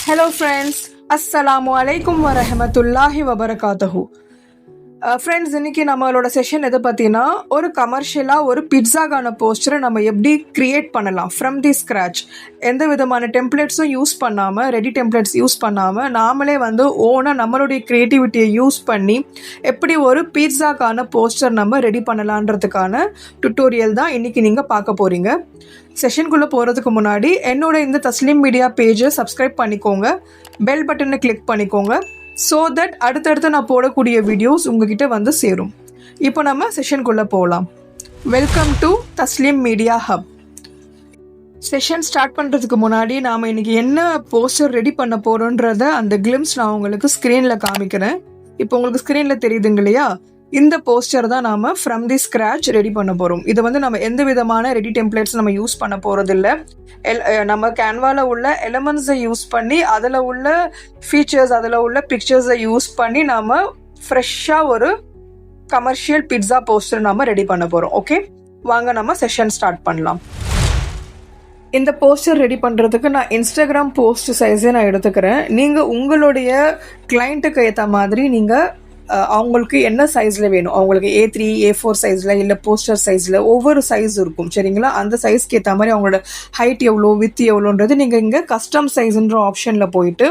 Hello friends, Assalamu alaikum wa rahmatullahi wa barakatuhu. Friends, இன்னைக்கு நம்மளோட session எதை பற்றினா ஒரு கமர்ஷியலாக ஒரு பிட்ஸாக்கான போஸ்டரை நம்ம எப்படி க்ரியேட் பண்ணலாம் ஃப்ரம் தி ஸ்க்ராச். எந்த விதமான டெம்ப்ளேட்ஸும் யூஸ் பண்ணாமல், ரெடி டெம்ப்ளேட்ஸ் யூஸ் பண்ணாமல் நாமளே ஓனாக நம்மளுடைய க்ரியேட்டிவிட்டியை யூஸ் பண்ணி எப்படி ஒரு பிட்ஸாக்கான போஸ்டர் நம்ம ரெடி பண்ணலான்றதுக்கான டுட்டோரியல் தான் இன்றைக்கி நீங்கள் பார்க்க போகிறீங்க. செஷனுக்குள்ளே போகிறதுக்கு முன்னாடி என்னோட இந்த தஸ்லீம் மீடியா பேஜை சப்ஸ்கிரைப் பண்ணிக்கோங்க, பெல் பட்டனை கிளிக் பண்ணிக்கோங்க, ஸோ தட் அடுத்தடுத்து நான் போடக்கூடிய வீடியோஸ் உங்ககிட்ட சேரும். இப்போ நம்ம செஷனுக்குள்ளே போகலாம். Welcome to Tasleem media hub. Session start பண்ணுறதுக்கு முன்னாடி நாம் இன்றைக்கி என்ன போஸ்டர் ரெடி பண்ண போகிறோன்றத அந்த கிளிம்ஸ் நான் உங்களுக்கு ஸ்க்ரீனில் காமிக்கிறேன். இப்போ உங்களுக்கு ஸ்க்ரீனில் தெரியுதுங்க இல்லையா? இந்த போஸ்டர் தான் நாம் ஃப்ரம் தி ஸ்க்ராச் ரெடி பண்ண போகிறோம். இது நம்ம எந்த விதமான ரெடி டெம்ப்ளேட்ஸ் நம்ம யூஸ் பண்ண போகிறதில்ல. நம்ம கேன்வாவில் உள்ள எலமெண்ட்ஸை யூஸ் பண்ணி அதில் உள்ள ஃபீச்சர்ஸ், அதில் உள்ள பிக்சர்ஸை யூஸ் பண்ணி நாம் ஃப்ரெஷ்ஷாக ஒரு கமர்ஷியல் பிட்ஸா போஸ்டர் நம்ம ரெடி பண்ண போகிறோம். ஓகே, வாங்க நம்ம செஷன் ஸ்டார்ட் பண்ணலாம். இந்த போஸ்டர் ரெடி பண்ணுறதுக்கு நான் இன்ஸ்டாகிராம் போஸ்ட் சைஸே நான் எடுத்துக்கிறேன். நீங்கள் உங்களுடைய கிளைண்ட்டுக்கு ஏற்ற மாதிரி நீங்கள் அவங்களுக்கு என்ன சைஸில் வேணும், அவங்களுக்கு A3 A4 சைஸில் இல்லை போஸ்டர் சைஸில் ஒவ்வொரு சைஸ் இருக்கும், சரிங்களா? அந்த சைஸ்க்கு ஏற்ற மாதிரி அவங்களோட ஹைட் எவ்வளோ, வித் எவ்வளோன்றது நீங்கள் இங்கே கஸ்டம் சைஸுன்ற ஆப்ஷனில் போயிட்டு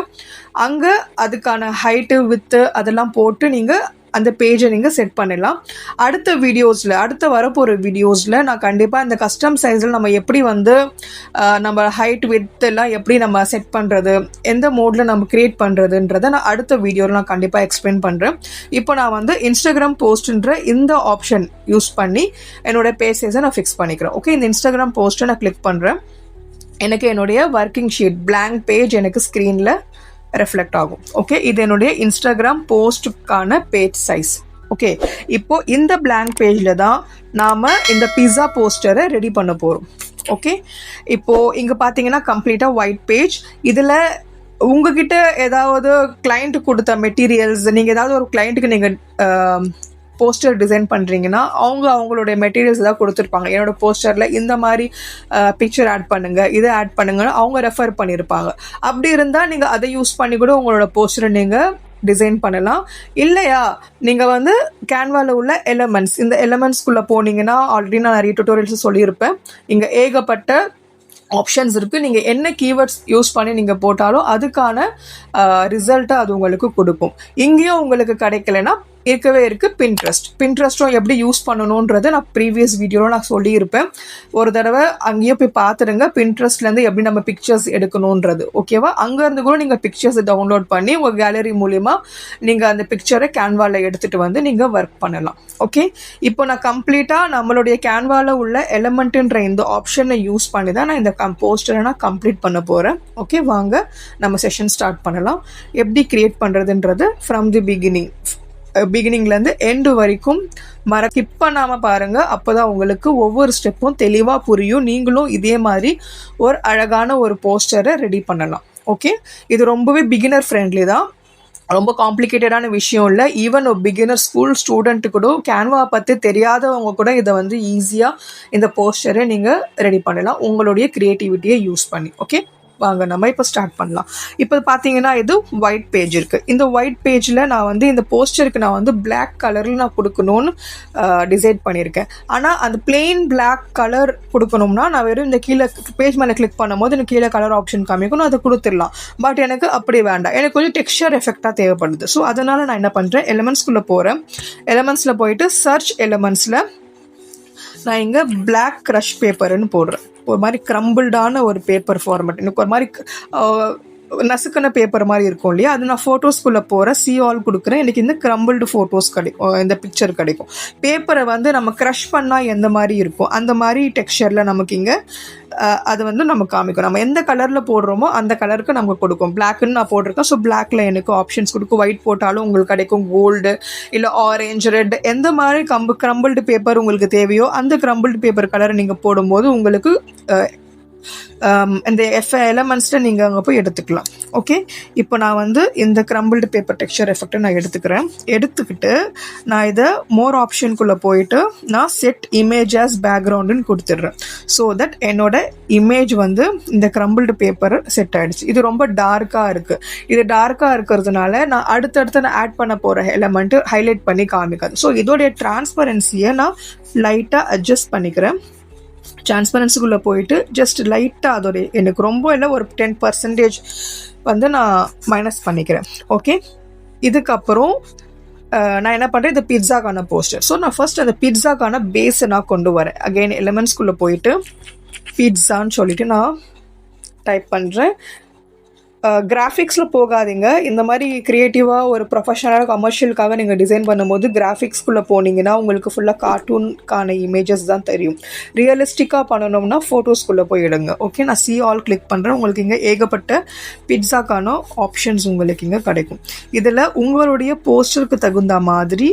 அங்கே அதுக்கான ஹைட்டு வித்து அதெல்லாம் போட்டு நீங்கள் அந்த பேஜை நீங்கள் செட் பண்ணிடலாம். அடுத்த வரப்போகிற வீடியோஸில் நான் கண்டிப்பாக இந்த கஸ்டம் சைஸில் நம்ம எப்படி நம்ம ஹைட் வித் எல்லாம் எப்படி நம்ம செட் பண்ணுறது, எந்த மோடில் நம்ம க்ரியேட் பண்ணுறதுன்றதை நான் அடுத்த வீடியோவில் நான் கண்டிப்பாக எக்ஸ்பிளைன் பண்ணுறேன். இப்போ நான் இன்ஸ்டாகிராம் போஸ்ட்ன்ற இந்த ஆப்ஷன் யூஸ் பண்ணி என்னோடய பேஜ் சைஸை நான் ஃபிக்ஸ் பண்ணிக்கிறேன். ஓகே, இந்த இன்ஸ்டாகிராம் போஸ்ட்டை நான் கிளிக் பண்ணுறேன். எனக்கு என்னுடைய ஒர்க்கிங் ஷீட் பிளாங்க் பேஜ் எனக்கு ஸ்க்ரீனில் ரெஃப்ளெக்ட் ஆகும். ஓகே, இது என்னுடைய இன்ஸ்டாகிராம் போஸ்ட்டுக்கான பேஜ் சைஸ். ஓகே, இப்போ இந்த பிளாங்க் பேஜில் தான் நாம் இந்த பிஸா போஸ்டரை ரெடி பண்ண போகிறோம். ஓகே, இப்போது இங்கே பார்த்தீங்கன்னா கம்ப்ளீட்டாக ஒயிட் பேஜ். இதில் உங்ககிட்ட ஏதாவது கிளைண்ட் கொடுத்த மெட்டீரியல்ஸ், நீங்கள் ஏதாவது ஒரு கிளைண்ட்டுக்கு நீங்கள் போஸ்டர் டிசைன் பண்ணுறீங்கன்னா அவங்களுடைய மெட்டீரியல்ஸ் ஏதாவது கொடுத்துருப்பாங்க. என்னோடய போஸ்டரில் இந்த மாதிரி பிக்சர் ஆட் பண்ணுங்கள், இதை ஆட் பண்ணுங்கன்னு அவங்க ரெஃபர் பண்ணியிருப்பாங்க. அப்படி இருந்தால் நீங்கள் அதை யூஸ் பண்ணி கூட உங்களோட போஸ்டரை நீங்கள் டிசைன் பண்ணலாம். இல்லையா, நீங்கள் கேன்வாவில் உள்ள எலமெண்ட்ஸ், இந்த எலமெண்ட்ஸ்குள்ளே போனீங்கன்னா ஆல்ரெடி நான் நிறைய டுட்டோரியல்ஸ் சொல்லியிருப்பேன். இங்கே ஏகப்பட்ட ஆப்ஷன்ஸ் இருக்குது. நீங்கள் என்ன கீவேர்ட்ஸ் யூஸ் பண்ணி நீங்கள் போட்டாலும் அதுக்கான ரிசல்ட்டை அது உங்களுக்கு கொடுக்கும். இங்கேயும் உங்களுக்கு கிடைக்கலன்னா இருக்கவே இருக்குது பின்ட்ரெஸ்ட்டும் எப்படி யூஸ் பண்ணணுன்றதை நான் ப்ரீவியஸ் வீடியோவில் நான் சொல்லியிருப்பேன். ஒரு தடவை அங்கேயும் போய் பார்த்துடுங்க, பின்ட்ரெஸ்ட்லேருந்து எப்படி நம்ம பிக்சர்ஸ் எடுக்கணுன்றது. ஓகேவா? அங்கேருந்து கூட நீங்கள் பிக்சர்ஸ் டவுன்லோட் பண்ணி உங்கள் கேலரி மூலிமா நீங்கள் அந்த பிக்சரை கேன்வாவில் எடுத்துகிட்டு நீங்கள் ஒர்க் பண்ணலாம். ஓகே, இப்போ நான் கம்ப்ளீட்டாக நம்மளுடைய கேன்வாவில் உள்ள எலமெண்ட்டுன்ற இந்த ஆப்ஷனை யூஸ் பண்ணி தான் நான் இந்த போஸ்டரை நான் கம்ப்ளீட் பண்ண போகிறேன். ஓகே, வாங்க நம்ம செஷன் ஸ்டார்ட் பண்ணலாம். எப்படி க்ரியேட் பண்ணுறதுன்றது ஃப்ரம் தி பிகினிங்லேருந்து எண்டு வரைக்கும் ஸ்கிப் பண்ணாமல் பாருங்கள். அப்போ தான் உங்களுக்கு ஒவ்வொரு ஸ்டெப்பும் தெளிவாக புரியும். நீங்களும் இதே மாதிரி ஒரு அழகான ஒரு போஸ்டரை ரெடி பண்ணலாம். ஓகே, இது ரொம்பவே பிகினர் ஃப்ரெண்ட்லி தான், ரொம்ப காம்ப்ளிகேட்டடான விஷயம் இல்லை. ஈவன் ஒரு பிகினர் ஸ்கூல் ஸ்டூடெண்ட்டு கூட, கேன்வா பற்றி தெரியாதவங்க கூட இதை ஈஸியாக இந்த போஸ்டரை நீங்கள் ரெடி பண்ணலாம் உங்களுடைய க்ரியேட்டிவிட்டியை யூஸ் பண்ணி. ஓகே, வாங்க நம்ம இப்போ ஸ்டார்ட் பண்ணலாம். இப்போ பார்த்தீங்கன்னா இது ஒயிட் பேஜ் இருக்குது. இந்த ஒயிட் பேஜில் நான் இந்த போஸ்டருக்கு நான் பிளாக் கலரில் நான் கொடுக்கணும்னு டிசைட் பண்ணியிருக்கேன். ஆனால் அந்த பிளெயின் பிளாக் கலர் கொடுக்கணும்னா நான் வெறும் இந்த கீழே பேஜ் மேலே கிளிக் பண்ணும்போது எனக்கு கீழே கலர் ஆப்ஷன் காமிக்கும், நான் அதை கொடுத்துடலாம். பட் எனக்கு அப்படி வேண்டாம், எனக்கு கொஞ்சம் டெக்ஸ்சர் எஃபெக்டாக தேவைப்படுது. ஸோ அதனால் நான் என்ன பண்ணுறேன், எலமெண்ட்ஸ்குள்ளே போகிறேன். எலமெண்ட்ஸில் போயிட்டு சர்ச் எலமெண்ட்ஸில் நான் இங்கே பிளாக் க்ரஷ் பேப்பர்னு போடுறேன். ஒரு மாதிரி க்ரம்பிள்டான ஒரு பேப்பர் ஃபார்மேட், எனக்கு ஒரு மாதிரி நசுக்கின பேப்பர் மாதிரி இருக்கும் இல்லையா, அது நான் ஃபோட்டோஸ்குள்ளே போகிறேன். ஆல் கொடுக்குறேன். எனக்கு இந்த க்ரம்பிள்டு ஃபோட்டோஸ் கிடைக்கும், இந்த பிக்சர் கிடைக்கும். பேப்பரை நம்ம க்ரஷ் பண்ணால் எந்த மாதிரி இருக்கும் அந்த மாதிரி டெக்ஸ்சரில் நமக்கு இங்கே அது நம்ம காமிக்கும். நம்ம எந்த கலரில் போடுறோமோ அந்த கலருக்கு நமக்கு கொடுக்கும். பிளாக்குன்னு நான் போட்டிருக்கேன். ஸோ பிளாக்கில் எனக்கு ஆப்ஷன்ஸ் கொடுக்கும். ஒயிட் போட்டாலும் உங்களுக்கு கிடைக்கும் கோல்டு, இல்லை ஆரஞ்சு, ரெட், எந்த மாதிரி க்ரம்பிள்டு பேப்பர் உங்களுக்கு தேவையோ அந்த க்ரம்பிள்டு பேப்பர் கலரை நீங்கள் போடும்போது உங்களுக்கு இந்த எலமெண்ட்ஸில் நீங்கள் அங்கே போய் எடுத்துக்கலாம். ஓகே, இப்போ நான் வந்து இந்த கிரம்பிள்டு பேப்பர் டெக்ஸ்சர் எஃபெக்டை நான் எடுத்துக்கிறேன். எடுத்துக்கிட்டு நான் இதை மோர் ஆப்ஷனுக்குள்ளே போயிட்டு நான் செட் இமேஜ் ஆஸ் பேக்ரவுண்டுன்னு கொடுத்துட்றேன். ஸோ தட் என்னோட இமேஜ் வந்து இந்த கிரம்பிள்டு பேப்பர் செட் ஆகிடுச்சு. இது ரொம்ப டார்க்காக இருக்குது. இது டார்க்காக இருக்கிறதுனால நான் அடுத்தடுத்து நான் ஆட் பண்ண போகிற எலமெண்ட்டு ஹைலைட் பண்ணி காமிக்காது. ஸோ இதோடைய டிரான்ஸ்பரன்சியை நான் லைட்டாக அட்ஜஸ்ட் பண்ணிக்கிறேன். டிரான்ஸ்பரன்சிக்குள்ளே போயிட்டு ஜஸ்ட் லைட்டாக அதோடைய எனக்கு ரொம்ப இல்லை ஒரு 10% வந்து நான் மைனஸ் பண்ணிக்கிறேன். ஓகே, இதுக்கப்புறம் நான் என்ன பண்ணுறேன், இது பிட்ஸாக்கான போஸ்டர். ஸோ நான் ஃபர்ஸ்ட் அந்த பிட்ஸாக்கான பேஸை நான் கொண்டு வரேன். அகெயின் எலிமெண்ட்ஸ்குள்ளே போயிட்டு பிட்ஸான்னு சொல்லிட்டு நான் டைப் பண்ணுறேன். கிராஃபிக்ஸில் போகாதீங்க. இந்த மாதிரி க்ரியேட்டிவாக ஒரு ப்ரொஃபஷனலாக கமர்ஷியலுக்காக நீங்கள் டிசைன் பண்ணும்போது கிராஃபிக்ஸ்குள்ளே போனீங்கன்னா உங்களுக்கு ஃபுல்லாக கார்ட்டூனுக்கான இமேஜஸ் தான் தெரியும். ரியலிஸ்டிக்காக பண்ணணும்னா ஃபோட்டோஸ்குள்ளே போய் எடுங்க. ஓகே, நான் சி ஆல் கிளிக் பண்ணுறேன். உங்களுக்கு இங்கே ஏகப்பட்ட பிட்ஸாக்கான ஆப்ஷன்ஸ் உங்களுக்கு இங்கே கிடைக்கும். இதில் உங்களுடைய போஸ்டருக்கு தகுந்த மாதிரி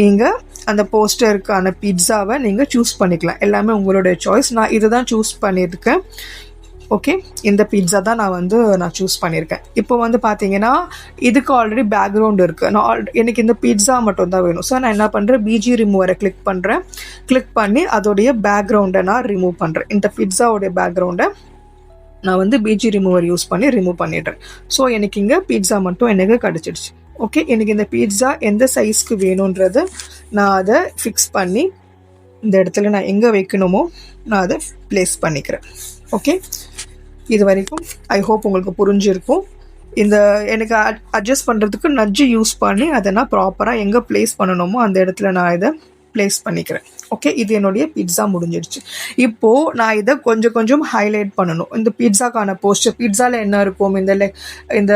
நீங்கள் அந்த போஸ்டருக்கான பிட்ஸாவை நீங்கள் சூஸ் பண்ணிக்கலாம். எல்லாமே உங்களுடைய சாய்ஸ். நான் இதை தான் சூஸ் பண்ணியிருக்கேன். ஓகே, இந்த பிட்ஸா தான் நான் சூஸ் பண்ணியிருக்கேன். இப்போ வந்து பார்த்தீங்கன்னா இதுக்கு ஆல்ரெடி பேக்ரவுண்ட் இருக்குது. எனக்கு இந்த பிட்ஸா மட்டும் தான் வேணும். ஸோ நான் என்ன பண்ணுறேன், பிஜி ரிமூவரை கிளிக் பண்ணுறேன். கிளிக் பண்ணி அதோடைய பேக்ரவுண்டை நான் ரிமூவ் பண்ணுறேன். இந்த பிட்ஸாவோடைய பேக்ரவுண்டை நான் வந்து பிஜி ரிமூவர் யூஸ் பண்ணி ரிமூவ் பண்ணிடுறேன். ஸோ எனக்கு இங்கே பிட்ஸா மட்டும் எனக்கு கிடச்சிடுச்சு. ஓகே, எனக்கு இந்த பிட்ஸா எந்த சைஸ்க்கு வேணுன்றது நான் அதை ஃபிக்ஸ் பண்ணி இந்த இடத்துல நான் எங்கே வைக்கணுமோ நான் அதை ப்ளேஸ் பண்ணிக்கிறேன். ஓகே, இது வரைக்கும் ஐ ஹோப் உங்களுக்கு புரிஞ்சிருக்கும். இந்த எனக்கு அட்ஜஸ்ட் பண்ணுறதுக்கு நட்ஜு யூஸ் பண்ணி அதை நான் ப்ராப்பராக எங்கே ப்ளேஸ் பண்ணணுமோ அந்த இடத்துல நான் இதை ப்ளேஸ் பண்ணிக்கிறேன். ஓகே, இது என்னுடைய பிட்ஸா முடிஞ்சிடுச்சு. இப்போது நான் இதை கொஞ்சம் கொஞ்சம் ஹைலைட் பண்ணணும். இந்த பிட்ஸாக்கான போஸ்டர், பிட்ஸாவில் என்ன இருக்கும், இந்த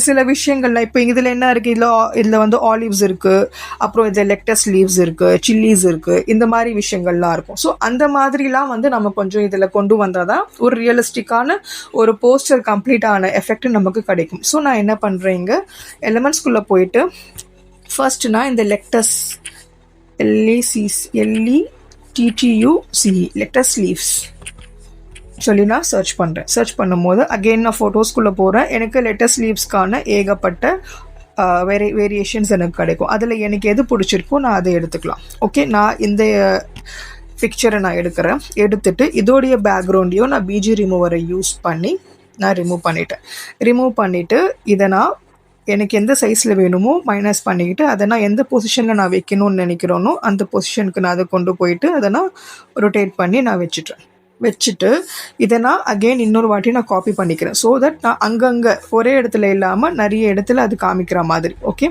சில விஷயங்கள்லாம் இப்போ இதில் என்ன இருக்குது, இதில் வந்து ஆலிவ்ஸ் இருக்குது, அப்புறம் இதில் லெக்டஸ் லீவ்ஸ் இருக்குது, சில்லிஸ் இருக்குது, இந்த மாதிரி விஷயங்கள்லாம் இருக்கும். ஸோ அந்த மாதிரிலாம் வந்து நம்ம கொஞ்சம் இதில் கொண்டு வந்தால் தான் ஒரு ரியலிஸ்டிக்கான ஒரு போஸ்டர் கம்ப்ளீட்டான எஃபெக்ட் நமக்கு கிடைக்கும். ஸோ நான் என்ன பண்ணுறேன், இங்கே எலிமெண்ட்ஸ்குள்ளே போயிட்டு ஃபர்ஸ்ட் நான் இந்த லெக்டஸ் LETTUCE லெக்டஸ் லீவ்ஸ் சொல்லி நான் சர்ச் பண்ணுறேன். சர்ச் பண்ணும்போது அகெயின் நான் ஃபோட்டோஸ்குள்ளே போகிறேன். எனக்கு லெட்டஸ் லீவ்ஸ்க்கான ஏகப்பட்ட வேரியேஷன்ஸ் எனக்கு கிடைக்கும். அதில் எனக்கு எது பிடிச்சிருக்கோ நான் அதை எடுத்துக்கலாம். ஓகே, நான் இந்த பிக்சரை நான் எடுக்கிறேன். எடுத்துட்டு இதோடைய பேக்ரவுண்டையும் நான் பிஜி ரிமூவரை யூஸ் பண்ணி நான் ரிமூவ் பண்ணிவிட்டு இதை நான் எனக்கு எந்த சைஸில் வேணுமோ மைனஸ் பண்ணிக்கிட்டு அதை நான் எந்த பொசிஷனில் நான் வைக்கணும்னு நினைக்கிறோனோ அந்த பொசிஷனுக்கு நான் அதை கொண்டு போயிட்டு அதை நான் ரொட்டேட் பண்ணி நான் வச்சுட்டு இதை நான் அகெயின் இன்னொரு வாட்டி நான் காப்பி பண்ணிக்கிறேன். ஸோ தட் நான் அங்கங்கே ஒரே இடத்துல இல்லாமல் நிறைய இடத்துல அது காமிக்கிற மாதிரி. ஓகே,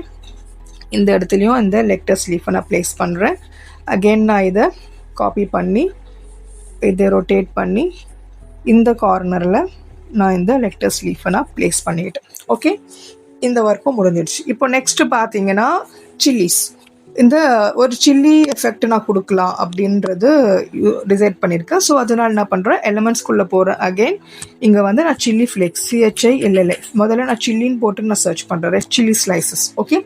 இந்த இடத்துலையும் இந்த லெக்டஸ் லீஃபை நான் ப்ளேஸ் பண்ணுறேன். அகெயின் நான் இதை காப்பி பண்ணி இதை ரொட்டேட் பண்ணி இந்த கார்னரில் நான் இந்த லெக்டஸ் லீஃபை நான் ப்ளேஸ் பண்ணிக்கிட்டேன். ஓகே, இந்த ஒர்க்கும் முடிஞ்சிடுச்சு. இப்போ நெக்ஸ்ட்டு பார்த்தீங்கன்னா சில்லிஸ். இந்த ஒரு சில்லி எஃபெக்ட் நான் கொடுக்கலாம் அப்படின்றது டிசைட் பண்ணியிருக்கேன். ஸோ அதனால் என்ன பண்ணுறேன், எலிமெண்ட்ஸ்குள்ளே போகிறேன். அகெயின் இங்கே வந்து நான் சில்லி ஃப்ளேக்ஸ் CHILLI முதல்ல நான் சில்லின்னு போட்டு நான் சர்ச் பண்ணுறேன். Red chilli slices. Okay,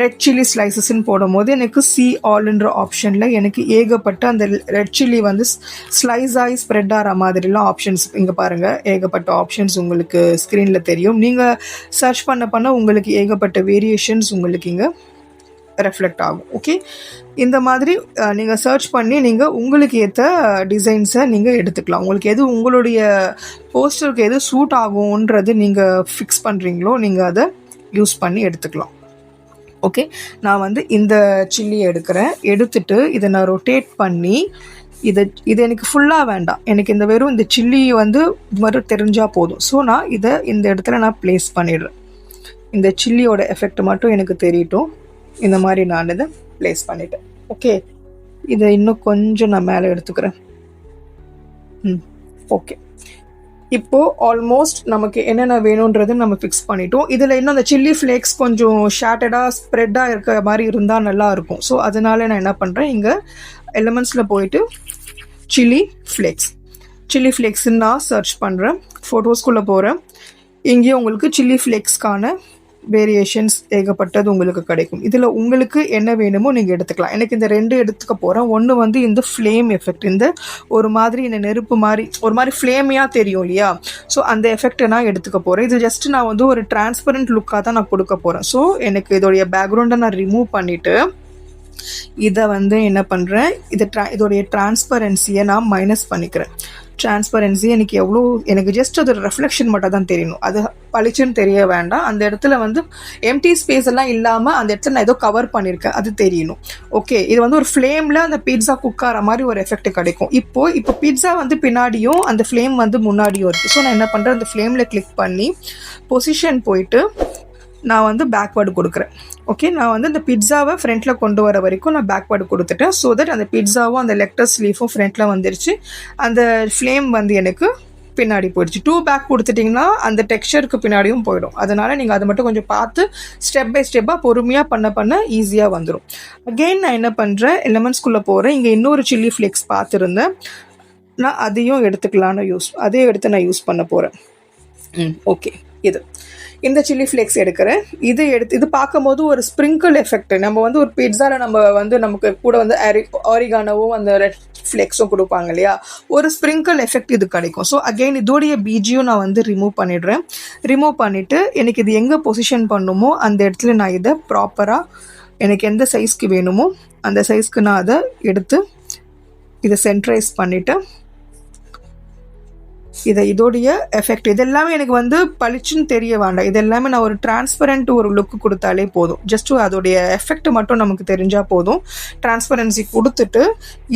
red chilli ஸ்லைசஸ்ன்னு போடும்போது எனக்கு சி ஆல்ன்ற ஆப்ஷனில் எனக்கு ஏகப்பட்ட அந்த ரெட் சில்லி வந்து ஸ்லைஸ் ஆகி ஸ்ப்ரெட் ஆகிற மாதிரிலாம் ஆப்ஷன்ஸ் இங்கே பாருங்கள். ஏகப்பட்ட ஆப்ஷன்ஸ் உங்களுக்கு ஸ்க்ரீனில் தெரியும். நீங்கள் சர்ச் பண்ண உங்களுக்கு ஏகப்பட்ட வேரியேஷன்ஸ் உங்களுக்கு இங்கே ரெஃப்ளெக்ட் ஆகும். ஓகே, இந்த மாதிரி நீங்கள் சர்ச் பண்ணி நீங்கள் உங்களுக்கு ஏற்ற டிசைன்ஸை நீங்கள் எடுத்துக்கலாம். உங்களுக்கு எது உங்களுடைய போஸ்டருக்கு எது சூட் ஆகும்ன்றது நீங்கள் ஃபிக்ஸ் பண்ணுறீங்களோ நீங்கள் அதை யூஸ் பண்ணி எடுத்துக்கலாம். ஓகே, நான் வந்து இந்த சில்லியை எடுத்துட்டு இதை நான் ரொட்டேட் பண்ணி இது எனக்கு ஃபுல்லாக வேண்டாம். எனக்கு இந்த வெறும் இந்த சில்லி வந்து மாதிரி தெரிஞ்சால் போதும். ஸோ நான் இதை இந்த இடத்துல நான் ப்ளேஸ் பண்ணிடுறேன். இந்த சில்லியோட எஃபெக்ட் மட்டும் எனக்கு தெரியட்டும். இந்த மாதிரி நான் இதை ப்ளேஸ் பண்ணிட்டேன். ஓகே, இதை இன்னும் கொஞ்சம் நான் மேலே எடுத்துக்கிறேன். ஓகே, இப்போது ஆல்மோஸ்ட் நமக்கு என்னென்ன வேணுன்றது நம்ம ஃபிக்ஸ் பண்ணிட்டோம். இதில் இன்னும் அந்த சில்லி ஃப்ளேக்ஸ் கொஞ்சம் ஷேட்டடாக ஸ்ப்ரெட்டாக இருக்கிற மாதிரி இருந்தால் நல்லாயிருக்கும். ஸோ அதனால நான் என்ன பண்ணுறேன், இங்கே எலிமெண்ட்ஸில் போயிட்டு சில்லி ஃப்ளேக்ஸ்ன்னு நான் சர்ச் பண்ணுறேன். ஃபோட்டோஸ்குள்ளே போகிறேன். இங்கேயும் உங்களுக்கு சில்லி ஃப்ளேக்ஸ்க்கான வேரியேஷன்ஸ் ஏகப்பட்டது உங்களுக்கு கிடைக்கும். இதில் உங்களுக்கு என்ன வேணுமோ நீங்கள் எடுத்துக்கலாம். எனக்கு இந்த 2 எடுத்துக்க போகிறேன். ஒன்று வந்து இந்த ஃப்ளேம் எஃபெக்ட், இந்த ஒரு மாதிரி இந்த நெருப்பு மாதிரி ஒரு மாதிரி ஃப்ளேமியாக தெரியும் இல்லையா, ஸோ அந்த எஃபெக்டை நான் எடுத்துக்க போகிறேன். இது ஜஸ்ட் நான் வந்து ஒரு டிரான்ஸ்பரண்ட் லுக்காக தான் நான் கொடுக்க போகிறேன். ஸோ எனக்கு இதோடைய பேக்ரவுண்டை நான் ரிமூவ் பண்ணிவிட்டு இதை வந்து என்ன பண்ணுறேன், இதோடைய டிரான்ஸ்பரன்சியை நான் மைனஸ் பண்ணிக்கிறேன். டிரான்ஸ்பரன்சி எனக்கு ஜஸ்ட் அது ரெஃப்ளெக்ஷன் மட்டும் தான் தெரியணும், அது பளிச்சுன்னு தெரிய வேண்டாம். அந்த இடத்துல வந்து எம்டி ஸ்பேஸ் எல்லாம் இல்லாமல் அந்த இடத்துல நான் ஏதோ கவர் பண்ணியிருக்கேன் அது தெரியணும். ஓகே, இது வந்து ஒரு ஃப்ளேமில் அந்த பீட்சா குக் ஆகிற மாதிரி ஒரு எஃபெக்ட் கிடைக்கும். இப்போ பீட்சா வந்து பின்னாடியும் அந்த ஃப்ளேம் வந்து முன்னாடியும் இருக்குது. ஸோ நான் என்ன பண்ணுறேன், அந்த ஃப்ளேமில் கிளிக் பண்ணி பொசிஷன் போயிட்டு நான் வந்து பேக்வேர்டு கொடுக்குறேன். ஓகே, நான் வந்து இந்த பிட்ஸாவை ஃப்ரண்ட்டில் கொண்டு வர வரைக்கும் நான் பேக்வேர்டு கொடுத்துட்டேன். ஸோ தட் அந்த பிட்ஸாவும் அந்த லெக்டர்ஸ் லீஃபும் ஃப்ரண்ட்டில் வந்துருச்சு. அந்த ஃப்ளேம் வந்து எனக்கு பின்னாடி போயிடுச்சு. 2 பேக் கொடுத்துட்டிங்கன்னா அந்த டெக்ஸ்சருக்கு பின்னாடியும் போயிடும். அதனால் நீங்கள் அதை மட்டும் கொஞ்சம் பார்த்து ஸ்டெப் பை ஸ்டெப்பாக பொறுமையாக பண்ண ஈஸியாக வந்துடும். அகெயின் நான் என்ன பண்ணுறேன், எலமெண்ட்ஸ்குள்ளே போகிறேன். இங்கே இன்னொரு சில்லி ஃப்ளேக்ஸ் பார்த்துருந்தேன், நான் அதையும் அதையும் எடுத்து நான் யூஸ் பண்ண போகிறேன். ஓகே, இந்த சில்லி ஃப்ளேக்ஸ் எடுக்கிறேன். இது பார்க்கும்போது ஒரு ஸ்ப்ரிங்கிள் எஃபெக்ட். நம்ம வந்து ஒரு பிட்ஸாவில் நமக்கு கூட வந்து ஆரிகானோவும் அந்த ரெட் ஃப்ளேக்ஸும் கொடுப்பாங்க இல்லையா, ஒரு ஸ்ப்ரிங்கிள் எஃபெக்ட் இது கிடைக்கும். ஸோ அகெயின் இதோடைய பீஜியும் நான் வந்து ரிமூவ் பண்ணிடுறேன். ரிமூவ் பண்ணிவிட்டு எனக்கு இது எங்கே பொசிஷன் பண்ணுமோ அந்த இடத்துல நான் இதை ப்ராப்பராக எனக்கு எந்த சைஸ்க்கு வேணுமோ அந்த சைஸ்க்கு நான் அதை எடுத்து இதை சென்ட்ரைஸ் பண்ணிவிட்டு இதோடைய எஃபெக்ட் இதெல்லாமே எனக்கு வந்து பளிச்சுன்னு தெரிய வேண்டாம். இதெல்லாமே நான் ஒரு டிரான்ஸ்பரண்ட் ஒரு லுக்கு கொடுத்தாலே போதும். ஜஸ்ட் அதோடைய எஃபெக்ட் மட்டும் நமக்கு தெரிஞ்சால் போதும். டிரான்ஸ்பரன்சி கொடுத்துட்டு